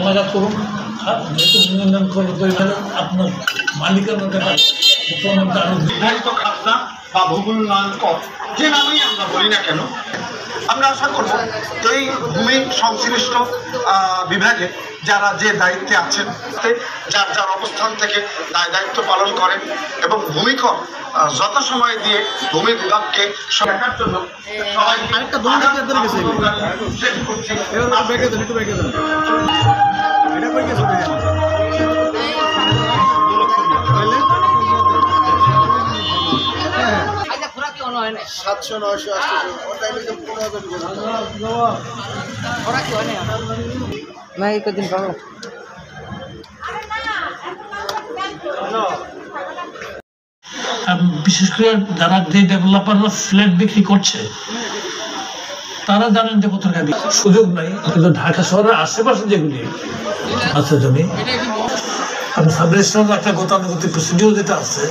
নাগাদ করুন। আর যেহেতু উন্নয়ন করতে আপনার মালিকানার টাকা নির্ধারিত খাজনা বা ভূমি উন্নয়ন কর যে নামেই আমরা বলি না কেন, আমরা আশা করব এই ভূমি সংশ্লিষ্ট বিভাগে যারা যে দায়িত্বে আছেন যার যার অবস্থান থেকে দায়িত্ব পালন করেন এবং ভূমিকর যথাসময় দিয়ে ভূমি বিভাগকে দেখার জন্য বিশেষ করে যারা যে ডেভেলপাররা ফ্ল্যাট বিক্রি করছে তারা জানেন যে কোথাও সুযোগ নাই, কিন্তু ঢাকা শহরের আশেপাশে যেগুলি আছে জমি, আমি সাব রেজিস্ট্রার একটা গতানুগতিক প্রসিডিউর যেটা আছে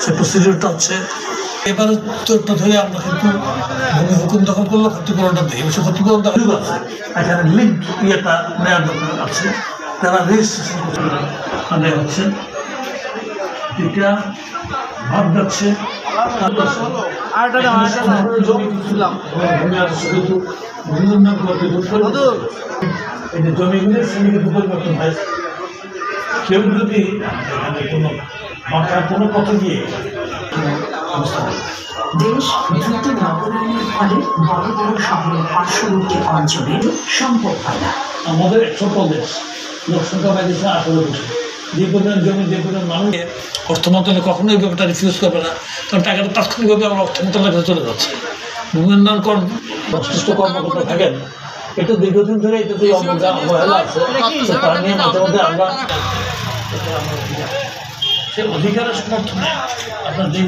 সেই প্রসিডিউরটা হচ্ছে এবারে তোরটা ধরে আমরা কিন্তু ভূমি হুকুম দখল করলে ক্ষতিপূরণটা দিই, সে ক্ষতিপূরণটা সুযোগ আছে। এখানে লিঙ্ক ইয়েটা নেওয়ার দরকার আছে, তারা রেজিস্ট্রেশন মানে হচ্ছে এটা ভাব যাচ্ছে জমিগুলি শ্রেণীকে পরিবর্তন হয়। কেউ যদি কোনো পথে গিয়ে দেশ দ্রুত নগরায়নের ফলে বড় বড় শহরের পার্শ্ববর্তী অঞ্চলের সম্ভব হয় না। আমাদের ১০০ দেশ লোকসংখ্যা বাড়িয়েছে ১৮ কোটি, যে পরিমাণ জমি যে পরিমাণ মানুষ অর্থ মন্ত্রণালয় কখনোই ব্যাপারটা রিফিউজ করবে না, কারণ টাকাটা তাৎক্ষণিকভাবে আমরা অর্থ মন্ত্রণালয়ের কাছে চলে যাচ্ছে। উন্নয়ন সংশ্লিষ্ট কর্মকর্তা থাকেন, এটা দীর্ঘদিন ধরে এটাতে অবহেলা আছে, তার নিয়ে মাঝে মধ্যে আমরা সে অধিকারের সমর্থনে আপনার যে